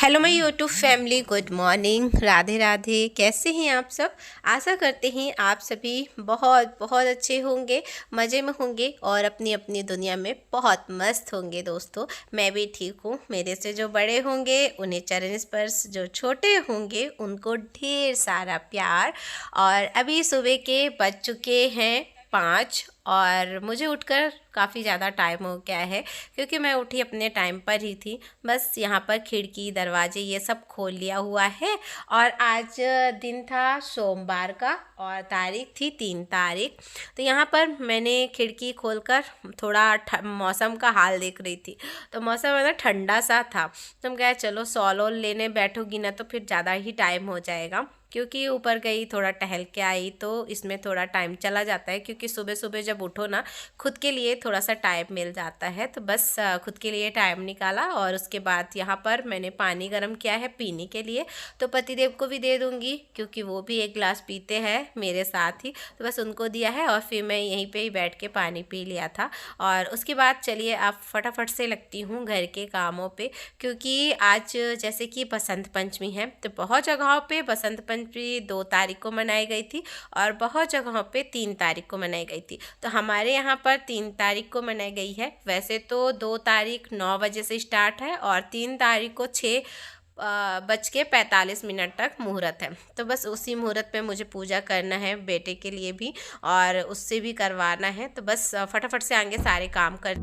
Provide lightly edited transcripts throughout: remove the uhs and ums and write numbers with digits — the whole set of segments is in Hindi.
Hello my YouTube family, good morning, Radhe Radhe. कैसे हैं आप सब? आशा करते हैं आप सभी बहुत बहुत अच्छे होंगे, मज़े में होंगे और अपनी अपनी दुनिया में बहुत मस्त होंगे। दोस्तों, मैं भी ठीक हूँ। मेरे से जो बड़े होंगे उन्हें चरण स्पर्श, जो छोटे होंगे उनको ढेर सारा प्यार। और अभी सुबह के बज चुके हैं 5 और मुझे उठकर काफ़ी ज़्यादा टाइम हो गया है, क्योंकि मैं उठी अपने टाइम पर ही थी। बस यहाँ पर खिड़की दरवाजे ये सब खोल लिया हुआ है। और आज दिन था सोमवार का और तारीख थी 3 तारीख। तो यहाँ पर मैंने खिड़की खोलकर थोड़ा मौसम का हाल देख रही थी। तो मौसम है ना, ठंडा सा था। तो हम कहा चलो सॉल लेने बैठूंगी ना तो फिर ज़्यादा ही टाइम हो जाएगा, क्योंकि ऊपर गई, थोड़ा टहल के आई तो इसमें थोड़ा टाइम चला जाता है। क्योंकि सुबह सुबह जब उठो ना, खुद के लिए थोड़ा सा टाइम मिल जाता है। तो बस खुद के लिए टाइम निकाला और उसके बाद यहाँ पर मैंने पानी गर्म किया है पीने के लिए। तो पतिदेव को भी दे दूँगी, क्योंकि वो भी एक गिलास पीते हैं मेरे साथ ही। तो बस उनको दिया है और फिर मैं यहीं पर ही बैठ के पानी पी लिया था। और उसके बाद चलिए आप फटाफट से लगती हूँ घर के कामों पर, क्योंकि आज जैसे कि बसंत पंचमी है, तो बहुत जगहों पर बसंत पंचमी 2 तारीख को मनाई गई थी और बहुत जगहों पे 3 तारीख को मनाई गई थी। तो हमारे यहाँ पर 3 तारीख को मनाई गई है। वैसे तो 2 तारीख 9 बजे से स्टार्ट है और 3 तारीख को 6:45 तक मुहूर्त है। तो बस उसी मुहूर्त पे मुझे पूजा करना है, बेटे के लिए भी और उससे भी करवाना है। तो बस फटाफट से आगे सारे काम कर।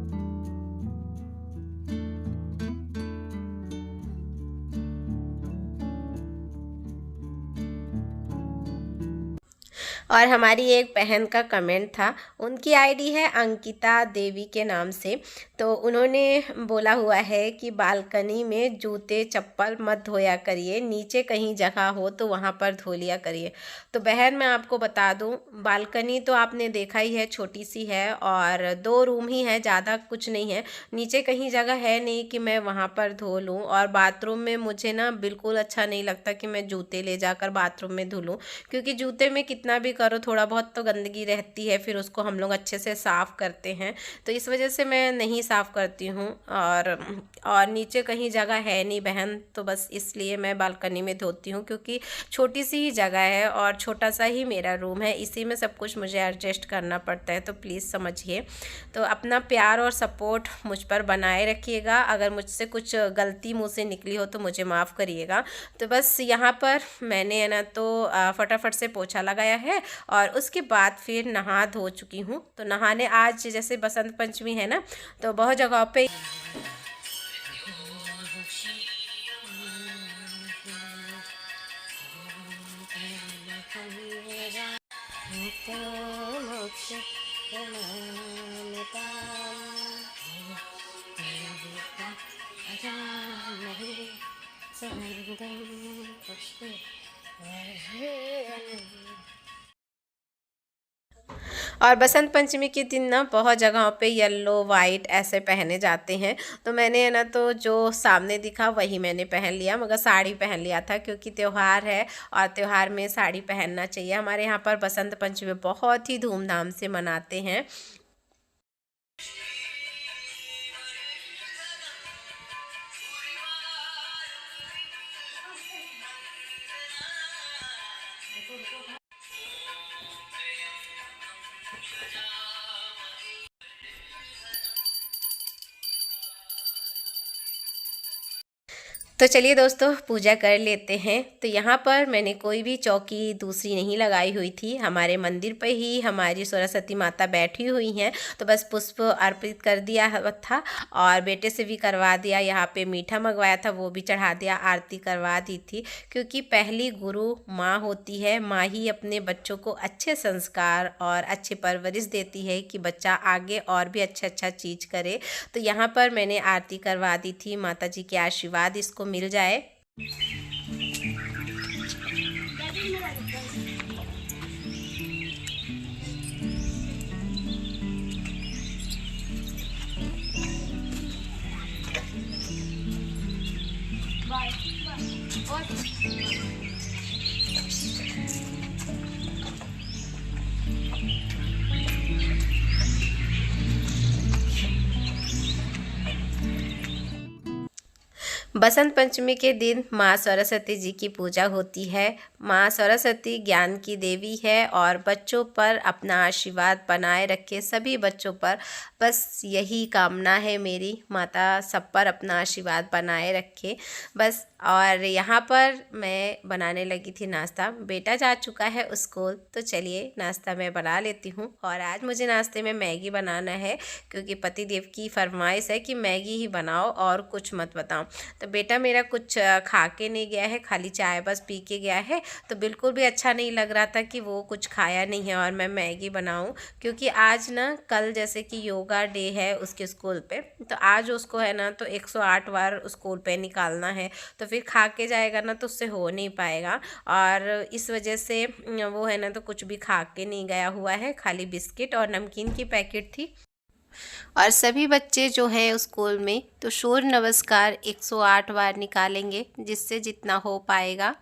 और हमारी एक बहन का कमेंट था, उनकी आईडी है अंकिता देवी के नाम से। तो उन्होंने बोला हुआ है कि बालकनी में जूते चप्पल मत धोया करिए, नीचे कहीं जगह हो तो वहाँ पर धो लिया करिए। तो बहन, मैं आपको बता दूँ, बालकनी तो आपने देखा ही है, छोटी सी है और 2 रूम ही है, ज़्यादा कुछ नहीं है। नीचे कहीं जगह है नहीं कि मैं वहाँ पर धो लूँ। और बाथरूम में मुझे ना बिल्कुल अच्छा नहीं लगता कि मैं जूते ले जाकर बाथरूम में धुलूँ, क्योंकि जूते में कितना भी करो थोड़ा बहुत तो गंदगी रहती है, फिर उसको हम लोग अच्छे से साफ़ करते हैं। तो इस वजह से मैं नहीं साफ़ करती हूँ। और नीचे कहीं जगह है नहीं बहन, तो बस इसलिए मैं बालकनी में धोती हूँ, क्योंकि छोटी सी ही जगह है और छोटा सा ही मेरा रूम है, इसी में सब कुछ मुझे एडजस्ट करना पड़ता है। तो प्लीज़ समझिए। तो अपना प्यार और सपोर्ट मुझ पर बनाए रखिएगा। अगर मुझसे कुछ गलती मुँह से निकली हो तो मुझे माफ़ करिएगा। तो बस यहाँ पर मैंने है ना तो फटाफट से पोछा लगाया है और उसके बाद फिर नहा धो चुकी हूँ। तो नहाने आज जैसे बसंत पंचमी है ना, तो बहुत जगहों पे और बसंत पंचमी के दिन ना बहुत जगहों पे येलो वाइट ऐसे पहने जाते हैं। तो मैंने है ना तो जो सामने दिखा वही मैंने पहन लिया, मगर साड़ी पहन लिया था, क्योंकि त्यौहार है और त्यौहार में साड़ी पहनना चाहिए। हमारे यहाँ पर बसंत पंचमी बहुत ही धूमधाम से मनाते हैं। तो चलिए दोस्तों, पूजा कर लेते हैं। तो यहाँ पर मैंने कोई भी चौकी दूसरी नहीं लगाई हुई थी, हमारे मंदिर पर ही हमारी सरस्वती माता बैठी हुई हैं। तो बस पुष्प अर्पित कर दिया था और बेटे से भी करवा दिया। यहाँ पे मीठा मंगवाया था, वो भी चढ़ा दिया, आरती करवा दी थी। क्योंकि पहली गुरु माँ होती है, माँ ही अपने बच्चों को अच्छे संस्कार और अच्छे परवरिश देती है कि बच्चा आगे और भी अच्छा चीज़ करे। तो यहाँ पर मैंने आरती करवा दी थी, माता जी के आशीर्वाद इसको मिल जाए। बसंत पंचमी के दिन माँ सरस्वती जी की पूजा होती है। माँ सरस्वती ज्ञान की देवी है और बच्चों पर अपना आशीर्वाद बनाए रखे, सभी बच्चों पर। बस यही कामना है मेरी, माता सब पर अपना आशीर्वाद बनाए रखे बस। और यहाँ पर मैं बनाने लगी थी नाश्ता। बेटा जा चुका है स्कूल, तो चलिए नाश्ता मैं बना लेती हूँ। और आज मुझे नाश्ते में मैगी बनाना है, क्योंकि पतिदेव की फरमाइश है कि मैगी ही बनाओ और कुछ मत बताओ। तो बेटा मेरा कुछ खा के नहीं गया है, खाली चाय बस पी के गया है। तो बिल्कुल भी अच्छा नहीं लग रहा था कि वो कुछ खाया नहीं है और मैं मैगी बनाऊं, क्योंकि आज ना कल जैसे कि योगा डे है उसके स्कूल पे, तो आज उसको है ना तो 108 बार स्कूल पे निकालना है। तो फिर खा के जाएगा ना तो उससे हो नहीं पाएगा, और इस वजह से वो है ना तो कुछ भी खा के नहीं गया हुआ है, खाली बिस्किट और नमकीन की पैकेट थी। और सभी बच्चे जो हैं स्कूल में तो सूर्य नमस्कार 108 बार निकालेंगे, जिससे जितना हो पाएगा।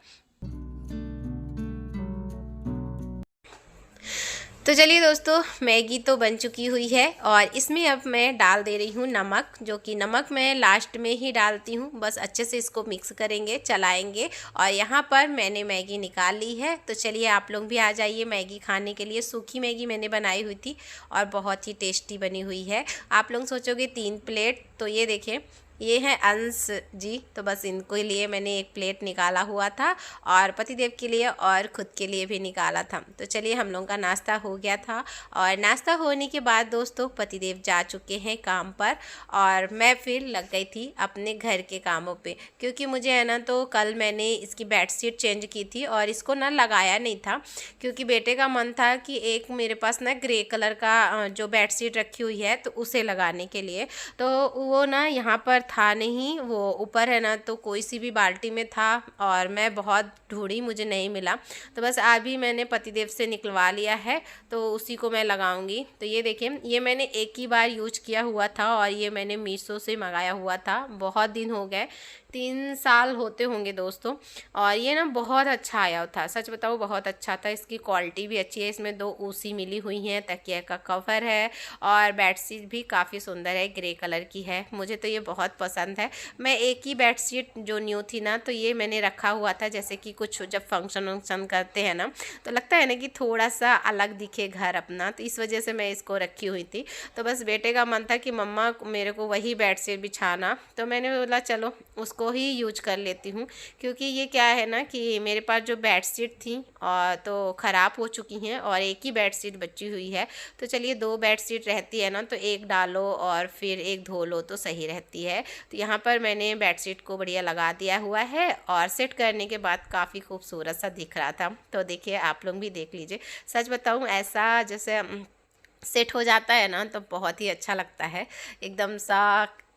तो चलिए दोस्तों, मैगी तो बन चुकी हुई है और इसमें अब मैं डाल दे रही हूँ नमक, जो कि नमक मैं लास्ट में ही डालती हूँ। बस अच्छे से इसको मिक्स करेंगे, चलाएंगे। और यहाँ पर मैंने मैगी निकाल ली है, तो चलिए आप लोग भी आ जाइए मैगी खाने के लिए। सूखी मैगी मैंने बनाई हुई थी और बहुत ही टेस्टी बनी हुई है। आप लोग सोचोगे 3 प्लेट, तो ये देखें, ये हैं अंश जी, तो बस इनको लिए मैंने 1 प्लेट निकाला हुआ था, और पतिदेव के लिए और ख़ुद के लिए भी निकाला था। तो चलिए हम लोगों का नाश्ता हो गया था। और नाश्ता होने के बाद दोस्तों पतिदेव जा चुके हैं काम पर, और मैं फिर लग गई थी अपने घर के कामों पे, क्योंकि मुझे है ना तो कल मैंने इसकी बेडशीट चेंज की थी और इसको ना लगाया नहीं था, क्योंकि बेटे का मन था कि एक मेरे पास ना ग्रे कलर का जो बेडशीट रखी हुई है तो उसे लगाने के लिए। तो वो ना यहाँ पर था नहीं, वो ऊपर है ना तो कोई सी भी बाल्टी में था, और मैं बहुत ढूंढी, मुझे नहीं मिला। तो बस अभी मैंने पतिदेव से निकलवा लिया है, तो उसी को मैं लगाऊंगी। तो ये देखिए, ये मैंने एक ही बार यूज किया हुआ था और ये मैंने मीशो से मंगाया हुआ था। बहुत दिन हो गए, 3 साल होते होंगे दोस्तों। और ये ना बहुत अच्छा आया था, सच बताऊँ बहुत अच्छा था। इसकी क्वालिटी भी अच्छी है, इसमें 2 ऊसी मिली हुई हैं, तकिया का कवर है और बेडशीट भी काफ़ी सुंदर है, ग्रे कलर की है। मुझे तो ये बहुत पसंद है। मैं एक ही बेडशीट जो न्यू थी ना, तो ये मैंने रखा हुआ था, जैसे कि कुछ जब फंक्शन वंक्शन करते हैं ना, तो लगता है ना कि थोड़ा सा अलग दिखे घर अपना, तो इस वजह से मैं इसको रखी हुई थी। तो बस बेटे का मन था कि मम्मा मेरे को वही बेडशीट बिछाना, तो मैंने बोला चलो उसको ही यूज कर लेती हूँ। क्योंकि ये क्या है ना कि मेरे पास जो बेडशीट थी और तो ख़राब हो चुकी हैं, और एक ही बेडशीट बची हुई है। तो चलिए 2 बेडशीट रहती है ना, तो एक डालो और फिर एक धो लो तो सही रहती है। तो यहाँ पर मैंने बेडशीट को बढ़िया लगा दिया हुआ है, और सेट करने के बाद काफ़ी खूबसूरत सा दिख रहा था। तो देखिए आप लोग भी देख लीजिए। सच बताऊँ, ऐसा जैसे सेट हो जाता है ना तो बहुत ही अच्छा लगता है, एकदम सा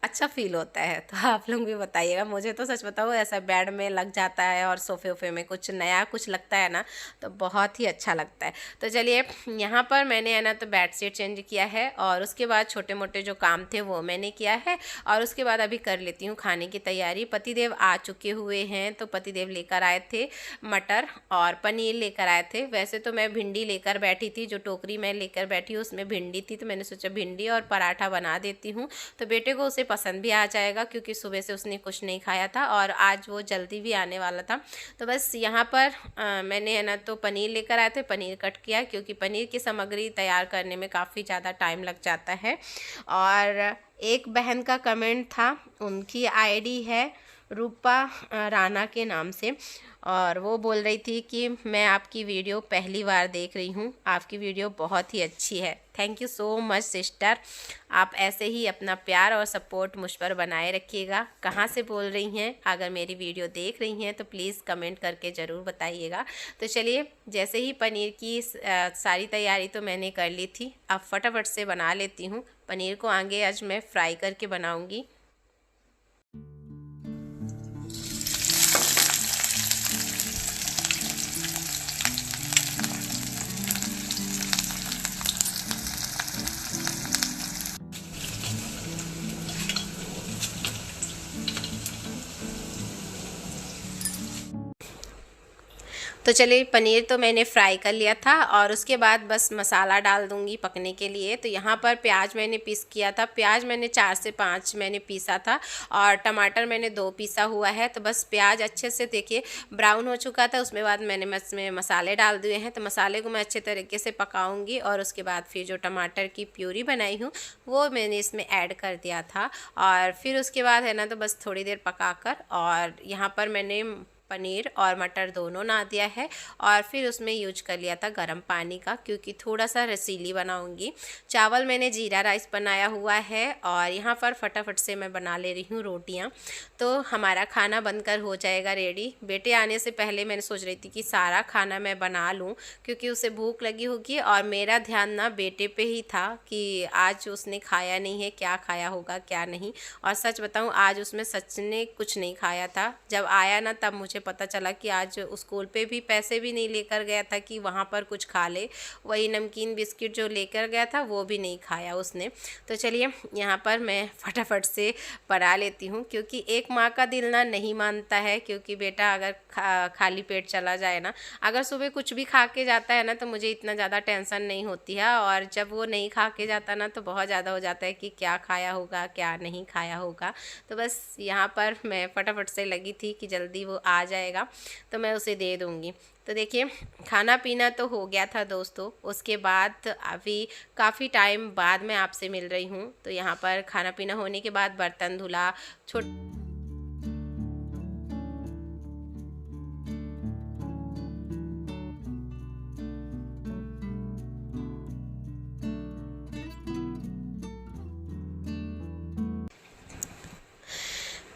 अच्छा फील होता है। तो आप लोग भी बताइएगा। मुझे तो सच बताओ, ऐसा बेड में लग जाता है और सोफे वोफे में कुछ नया कुछ लगता है ना, तो बहुत ही अच्छा लगता है। तो चलिए यहाँ पर मैंने है ना तो बेडशीट चेंज किया है, और उसके बाद छोटे मोटे जो काम थे वो मैंने किया है, और उसके बाद अभी कर लेती हूँ खाने की तैयारी। पतिदेव आ चुके हुए हैं, तो पतिदेव लेकर आए थे मटर और पनीर लेकर आए थे। वैसे तो मैं भिंडी लेकर बैठी थी, जो टोकरी मैं लेकर बैठी हूँ उसमें भिंडी थी, तो मैंने सोचा भिंडी और पराठा बना देती हूँ, तो बेटे को उसे पसंद भी आ जाएगा, क्योंकि सुबह से उसने कुछ नहीं खाया था और आज वो जल्दी भी आने वाला था। तो बस यहाँ पर मैंने है ना तो पनीर लेकर आए थे, पनीर कट किया, क्योंकि पनीर की सामग्री तैयार करने में काफ़ी ज़्यादा टाइम लग जाता है। और एक बहन का कमेंट था, उनकी आईडी है रूपा राणा के नाम से, और वो बोल रही थी कि मैं आपकी वीडियो पहली बार देख रही हूँ, आपकी वीडियो बहुत ही अच्छी है। Thank you so much sister, आप ऐसे ही अपना प्यार और सपोर्ट मुझ पर बनाए रखिएगा। कहाँ से बोल रही हैं, अगर मेरी वीडियो देख रही हैं तो प्लीज़ कमेंट करके ज़रूर बताइएगा। तो चलिए, जैसे ही पनीर की सारी तैयारी तो मैंने कर ली थी, अब फटाफट से बना लेती हूँ। पनीर को आगे आज मैं फ्राई करके बनाऊँगी। तो चलिए पनीर तो मैंने फ्राई कर लिया था और उसके बाद बस मसाला डाल दूंगी पकने के लिए। तो यहाँ पर प्याज मैंने पीस किया था, प्याज मैंने 4 से 5 मैंने पीसा था और टमाटर मैंने 2 पीसा हुआ है। तो बस प्याज अच्छे से देखिए ब्राउन हो चुका था, उसके बाद मैंने इसमें मसाले डाल दिए हैं। तो मसाले को मैं अच्छे तरीके से पकाऊंगी और उसके बाद फिर जो टमाटर की प्यूरी बनाई हूँ वो मैंने इसमें ऐड कर दिया था और फिर उसके बाद है ना तो बस थोड़ी देर पकाकर और यहाँ पर मैंने पनीर और मटर दोनों ना दिया है और फिर उसमें यूज कर लिया था गर्म पानी का, क्योंकि थोड़ा सा रसीली बनाऊंगी। चावल मैंने जीरा राइस बनाया हुआ है और यहाँ पर फटाफट से मैं बना ले रही हूँ रोटियाँ। तो हमारा खाना बनकर हो जाएगा रेडी। बेटे आने से पहले मैंने सोच रही थी कि सारा खाना मैं बना लूँ क्योंकि उसे भूख लगी होगी और मेरा ध्यान ना बेटे पे ही था कि आज उसने खाया नहीं है, क्या खाया होगा क्या नहीं। और सच बताऊँ आज उसमें सच ने कुछ नहीं खाया था। जब आया ना तब मुझे पता चला कि आज स्कूल पे भी पैसे भी नहीं लेकर गया था कि वहाँ पर कुछ खा ले। वही नमकीन बिस्किट जो लेकर गया था वो भी नहीं खाया उसने। तो चलिए यहाँ पर मैं फटाफट से बना लेती हूँ, क्योंकि एक माँ का दिल ना नहीं मानता है। क्योंकि बेटा अगर खाली पेट चला जाए ना, अगर सुबह कुछ भी खा के जाता है ना तो मुझे इतना ज़्यादा टेंशन नहीं होती है, और जब वो नहीं खा के जाता ना तो बहुत ज़्यादा हो जाता है कि क्या खाया होगा क्या नहीं खाया होगा। तो बस यहाँ पर मैं फटाफट से लगी थी कि जल्दी वो आ जाएगा तो मैं उसे दे दूँगी। तो देखिए खाना पीना तो हो गया था दोस्तों, उसके बाद अभी काफ़ी टाइम बाद मैं आपसे मिल रही हूँ। तो यहाँ पर खाना पीना होने के बाद बर्तन धुला,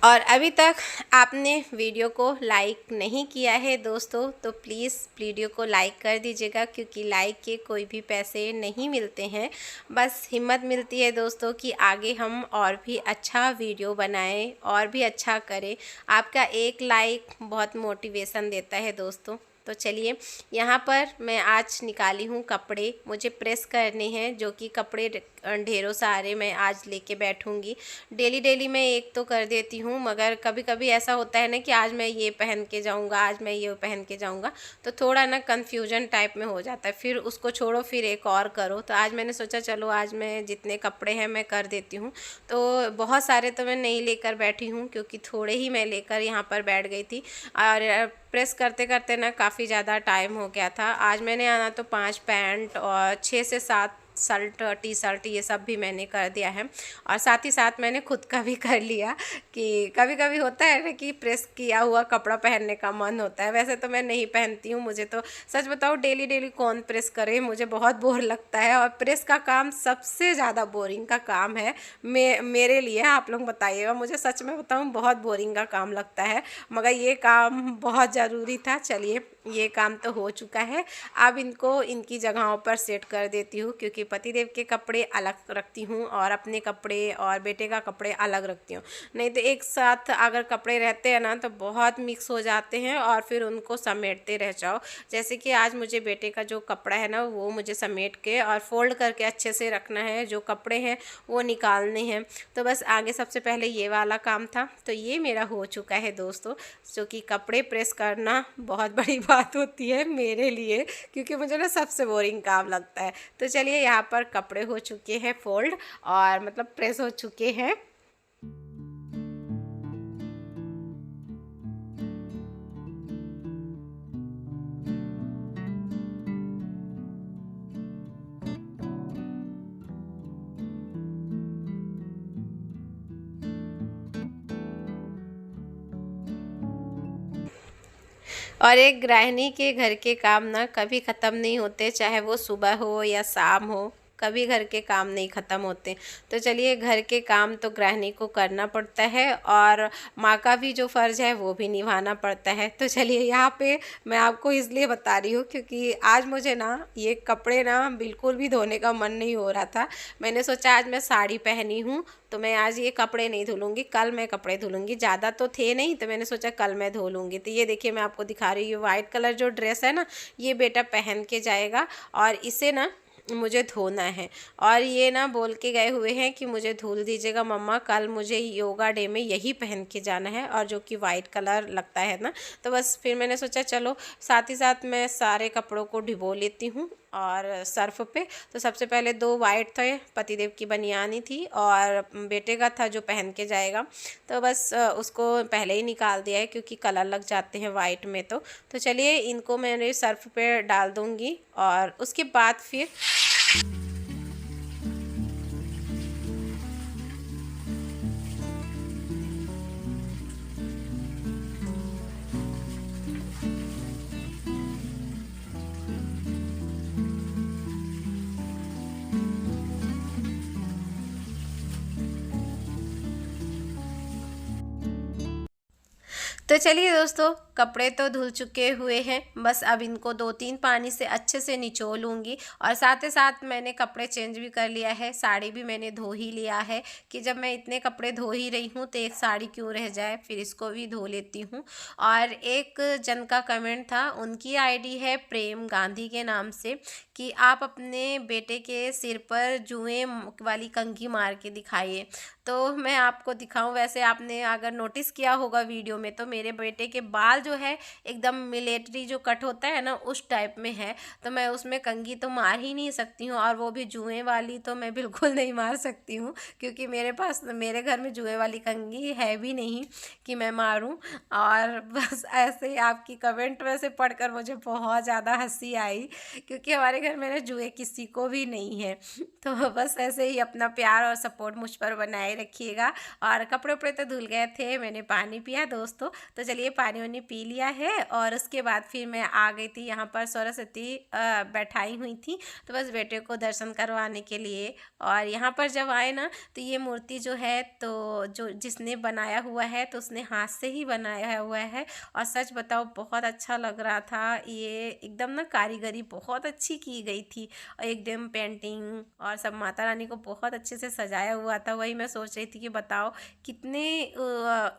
और अभी तक आपने वीडियो को लाइक नहीं किया है दोस्तों तो प्लीज़ वीडियो को लाइक कर दीजिएगा, क्योंकि लाइक के कोई भी पैसे नहीं मिलते हैं। बस हिम्मत मिलती है दोस्तों कि आगे हम और भी अच्छा वीडियो बनाएं और भी अच्छा करें। आपका एक लाइक बहुत मोटिवेशन देता है दोस्तों। तो चलिए यहाँ पर मैं आज निकाली हूँ कपड़े, मुझे प्रेस करने हैं, जो कि कपड़े ढेरों सारे मैं आज लेके बैठूँगी। डेली मैं एक तो कर देती हूँ, मगर कभी कभी ऐसा होता है ना कि आज मैं ये पहन के जाऊँगा, आज मैं ये पहन के जाऊँगा, तो थोड़ा ना कन्फ्यूजन टाइप में हो जाता है। फिर उसको छोड़ो फिर एक और करो। तो आज मैंने सोचा चलो आज मैं जितने कपड़े हैं मैं कर देती हूँ। तो बहुत सारे तो मैं नहीं लेकर बैठी हूँ, क्योंकि थोड़े ही मैं लेकर यहाँ पर बैठ गई थी और प्रेस करते करते ना काफ़ी ज़्यादा टाइम हो गया था। आज मैंने आना तो 5 पैंट और 6 से 7 शर्ट टी शर्ट ये सब भी मैंने कर दिया है, और साथ ही साथ मैंने खुद का भी कर लिया। कि कभी कभी होता है ना कि प्रेस किया हुआ कपड़ा पहनने का मन होता है। वैसे तो मैं नहीं पहनती हूँ, मुझे तो सच बताओ डेली कौन प्रेस करे, मुझे बहुत बोर लगता है। और प्रेस का काम सबसे ज़्यादा बोरिंग का काम है मेरे लिए। आप लोग बताइएगा, मुझे सच में बताऊँ बहुत बोरिंग का काम लगता है, मगर ये काम बहुत ज़रूरी था। चलिए ये काम तो हो चुका है, अब इनको इनकी जगहों पर सेट कर देती हूँ, क्योंकि पतिदेव के कपड़े अलग रखती हूँ और अपने कपड़े और बेटे का कपड़े अलग रखती हूँ। नहीं तो एक साथ अगर कपड़े रहते हैं ना तो बहुत मिक्स हो जाते हैं और फिर उनको समेटते रह जाओ। जैसे कि आज मुझे बेटे का जो कपड़ा है ना वो मुझे समेट के और फोल्ड करके अच्छे से रखना है, जो कपड़े हैं वो निकालने हैं। तो बस आगे सबसे पहले ये वाला काम था, तो ये मेरा हो चुका है दोस्तों। जो कि कपड़े प्रेस करना बहुत बड़ी बात होती है मेरे लिए, क्योंकि मुझे ना सबसे बोरिंग काम लगता है। तो चलिए यहाँ पर कपड़े हो चुके हैं फोल्ड और मतलब प्रेस हो चुके हैं। और एक गृहिणी के घर के काम ना कभी ख़त्म नहीं होते, चाहे वो सुबह हो या शाम हो, कभी घर के काम नहीं ख़त्म होते। तो चलिए घर के काम तो गृहिणी को करना पड़ता है और माँ का भी जो फ़र्ज़ है वो भी निभाना पड़ता है। तो चलिए यहाँ पे मैं आपको इसलिए बता रही हूँ क्योंकि आज मुझे ना ये कपड़े ना बिल्कुल भी धोने का मन नहीं हो रहा था। मैंने सोचा आज मैं साड़ी पहनी हूँ तो मैं आज ये कपड़े नहीं धुलूँगी, कल मैं कपड़े धुलूँगी। ज़्यादा तो थे नहीं तो मैंने सोचा कल मैं धो लूँगी। तो ये देखिए मैं आपको दिखा रही हूँ, वाइट कलर जो ड्रेस है ना ये बेटा पहन के जाएगा और इसे ना मुझे धोना है। और ये ना बोल के गए हुए हैं कि मुझे धुल दीजिएगा मम्मा, कल मुझे योगा डे में यही पहन के जाना है, और जो कि वाइट कलर लगता है ना। तो बस फिर मैंने सोचा चलो साथ ही साथ मैं सारे कपड़ों को भिगो लेती हूँ और सर्फ पे। तो सबसे पहले 2 वाइट थे, पतिदेव की बनियानी थी और बेटे का था जो पहन के जाएगा। तो बस उसको पहले ही निकाल दिया है क्योंकि कलर लग जाते हैं वाइट में। तो चलिए इनको मैंने सर्फ पे डाल दूँगी और उसके बाद फिर तो चलिए दोस्तों, कपड़े तो धुल चुके हुए हैं, बस अब इनको 2-3 पानी से अच्छे से निचोड़ लूँगी। और साथ ही साथ मैंने कपड़े चेंज भी कर लिया है, साड़ी भी मैंने धो ही लिया है कि जब मैं इतने कपड़े धो ही रही हूँ तो एक साड़ी क्यों रह जाए, फिर इसको भी धो लेती हूँ। और एक जन का कमेंट था, उनकी आईडी है प्रेम गांधी के नाम से, कि आप अपने बेटे के सिर पर जुएं वाली कंघी मार के दिखाइए। तो मैं आपको दिखाऊं, वैसे आपने अगर नोटिस किया होगा वीडियो में तो मेरे बेटे के बाल जो है एकदम मिलिट्री जो कट होता है ना उस टाइप में है। तो मैं उसमें कंघी तो मार ही नहीं सकती हूँ, और वो भी जुएं वाली तो मैं बिल्कुल नहीं मार सकती हूँ, क्योंकि मेरे घर में जुएं वाली कंघी है भी नहीं कि मैं मारूं। और बस ऐसे ही आपकी कमेंट में से पढ़कर मुझे बहुत ज़्यादा हंसी आई, क्योंकि हमारे घर में ना जुए किसी को भी नहीं है। तो बस ऐसे ही अपना प्यार और सपोर्ट मुझ पर बनाए रखिएगा। और कपड़े उपड़े तो धुल गए थे, मैंने पानी पिया दोस्तों। तो चलिए पानी वानी पी लिया है, और उसके बाद फिर मैं आ गई थी यहाँ पर, सरस्वती बैठाई हुई थी तो बस बेटे को दर्शन करवाने के लिए। और यहाँ पर जब आए ना तो ये मूर्ति जो है, तो जो जिसने बनाया हुआ है तो उसने हाथ से ही बनाया हुआ है, और सच बताओ बहुत अच्छा लग रहा था। ये एकदम ना कारीगरी बहुत अच्छी की गई थी, और एकदम पेंटिंग और सब माता रानी को बहुत अच्छे से सजाया हुआ था। वही मैं सोच रही थी कि बताओ कितने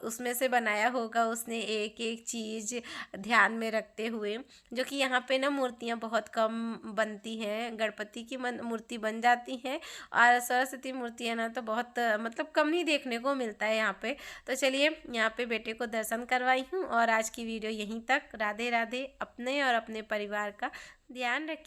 उसमें से बनाया होगा उसने, एक एक चीज़ ध्यान में रखते हुए। जो कि यहाँ पे ना मूर्तियाँ बहुत कम बनती हैं, गणपति की मूर्ति बन जाती हैं, और सरस्वती मूर्ति है ना तो बहुत मतलब कम ही देखने को मिलता है यहाँ पे। तो चलिए यहाँ पे बेटे को दर्शन करवाई हूँ, और आज की वीडियो यहीं तक। राधे राधे। अपने और अपने परिवार का ध्यान रखिए।